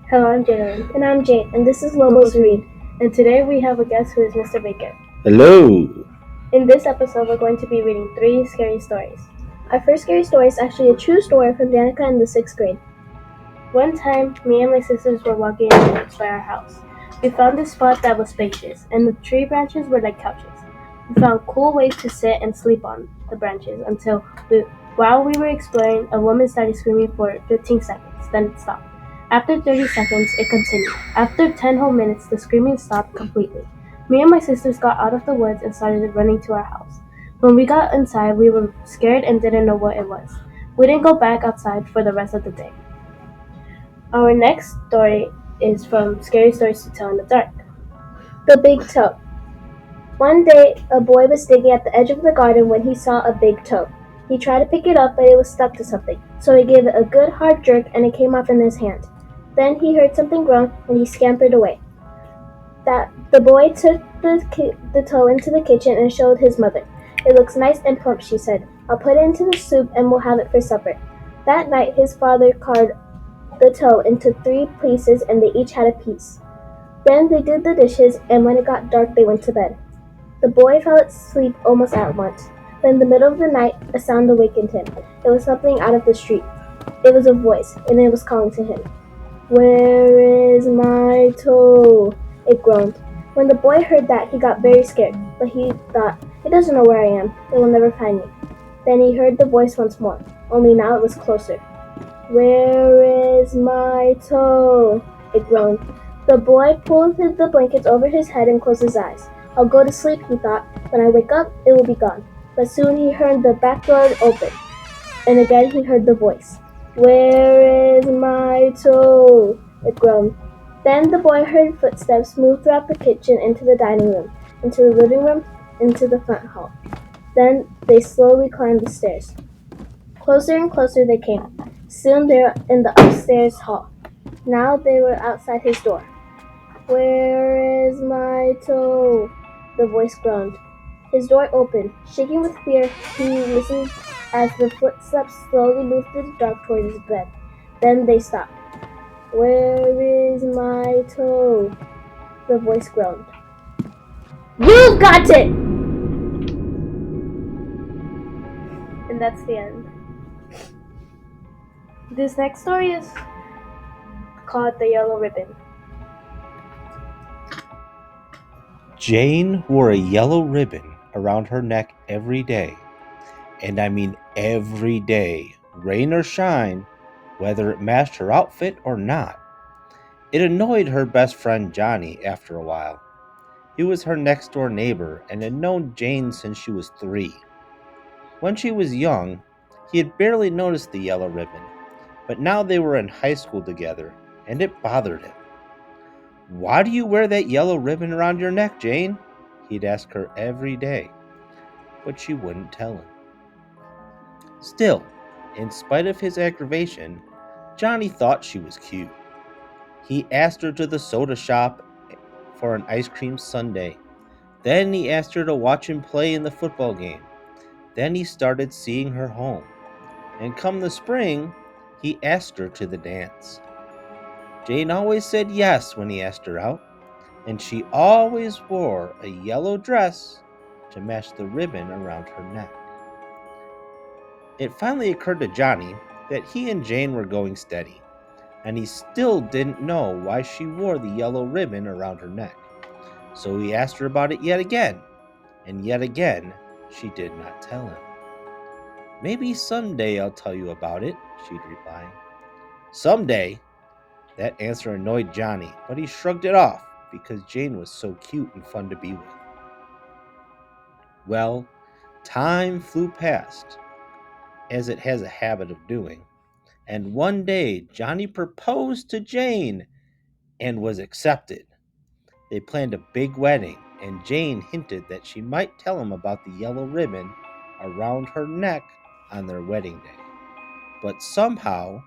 Hello, I'm Jalen. And I'm Jane, and this is Lobos Lobos Read. And today we have a guest who is Mr. Baker. Hello. In this episode, we're going to be reading 3 scary stories. Our first scary story is actually a true story from Danica in the 6th grade. One time, me and my sisters were walking in the woods by our house. We found this spot that was spacious, and the tree branches were like couches. We found cool ways to sit and sleep on the branches while we were exploring, a woman started screaming for 15 seconds, then it stopped. After 30 seconds, it continued. After 10 whole minutes, the screaming stopped completely. Me and my sisters got out of the woods and started running to our house. When we got inside, we were scared and didn't know what it was. We didn't go back outside for the rest of the day. Our next story is from Scary Stories to Tell in the Dark. The Big Toe. One day, a boy was digging at the edge of the garden when he saw a big toe. He tried to pick it up, but it was stuck to something, so he gave it a good hard jerk and it came off in his hand. Then he heard something groan and he scampered away. The boy took the toe into the kitchen and showed his mother. "It looks nice and plump," she said. "I'll put it into the soup and we'll have it for supper." That night his father carved the toe into 3 pieces and they each had a piece. Then they did the dishes, and when it got dark they went to bed. The boy fell asleep almost at once. But in the middle of the night a sound awakened him. It was something out of the street. It was a voice, and it was calling to him. "Where is my toe?" it groaned. When the boy heard that, he got very scared, but he thought, "It doesn't know where I am. It will never find me." Then he heard the voice once more, only now it was closer. "Where is my toe?" it groaned. The boy pulled the blankets over his head and closed his eyes. "I'll go to sleep," he thought. "When I wake up, it will be gone." But soon he heard the back door open, and again he heard the voice. "Where is my toe?" it groaned. Then the boy heard footsteps move throughout the kitchen, into the dining room, into the living room, into the front hall. Then they slowly climbed the stairs. Closer and closer they came. Soon they were in the upstairs hall. Now they were outside his door. "Where is my toe?" the voice groaned. His door opened. Shaking with fear, he listened as the footsteps slowly moved through the dark toward his bed. Then they stopped. "Where is my toe?" the voice groaned. "You've got it!" And that's the end. This next story is called The Yellow Ribbon. Jane wore a yellow ribbon around her neck every day. And I mean every day, rain or shine, whether it matched her outfit or not. It annoyed her best friend Johnny after a while. He was her next door neighbor and had known Jane since she was 3. When she was young, he had barely noticed the yellow ribbon, but now they were in high school together, and it bothered him. "Why do you wear that yellow ribbon around your neck, Jane?" He'd ask her every day, but she wouldn't tell him. Still, in spite of his aggravation, Johnny thought she was cute. He asked her to the soda shop for an ice cream sundae. Then he asked her to watch him play in the football game. Then he started seeing her home. And come the spring, he asked her to the dance. Jane always said yes when he asked her out, and she always wore a yellow dress to match the ribbon around her neck. It finally occurred to Johnny that he and Jane were going steady, and he still didn't know why she wore the yellow ribbon around her neck. So he asked her about it yet again, and yet again she did not tell him. "Maybe someday I'll tell you about it," she'd reply. Someday? That answer annoyed Johnny, but he shrugged it off because Jane was so cute and fun to be with. Well, time flew past, as it has a habit of doing, and one day Johnny proposed to Jane and was accepted. They planned a big wedding, and Jane hinted that she might tell him about the yellow ribbon around her neck on their wedding day. But somehow,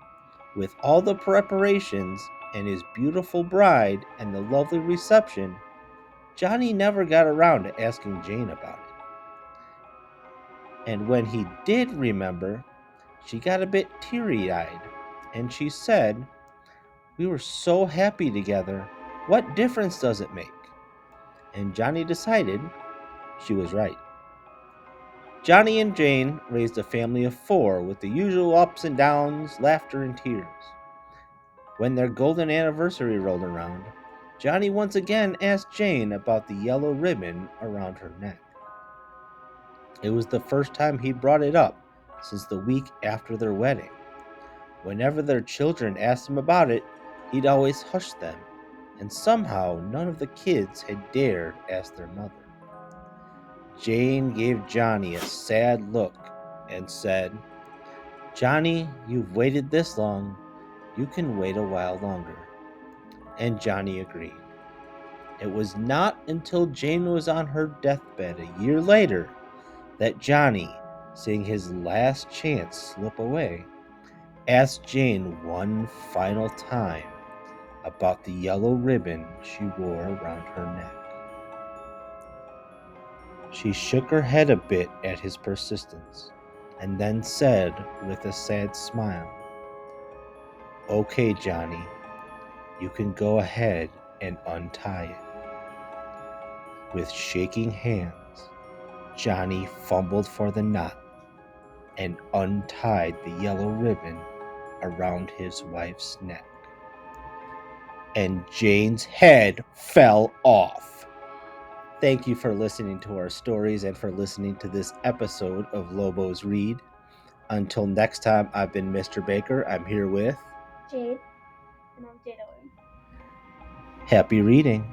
with all the preparations and his beautiful bride and the lovely reception, Johnny never got around to asking Jane about it. And when he did remember, she got a bit teary eyed and she said, We were so happy together. What difference does it make? And Johnny decided she was right. Johnny and Jane raised a family of 4 with the usual ups and downs, laughter, and tears. When their golden anniversary rolled around, Johnny once again asked Jane about the yellow ribbon around her neck. It was the first time he brought it up since the week after their wedding. Whenever their children asked him about it, he'd always hush them, and somehow none of the kids had dared ask their mother. Jane gave Johnny a sad look and said, "Johnny, you've waited this long. You can wait a while longer." And Johnny agreed. It was not until Jane was on her deathbed a year later that Johnny, seeing his last chance slip away, asked Jane one final time about the yellow ribbon she wore around her neck. She shook her head a bit at his persistence, and then said with a sad smile, "Okay, Johnny, you can go ahead and untie it." With shaking hands, Johnny fumbled for the knot and untied the yellow ribbon around his wife's neck. And Jane's head fell off. Thank you for listening to our stories and for listening to this episode of Lobos Read. Until next time, I've been Mr. Baker. I'm here with Jade. And I'm Jade Owen. Happy reading.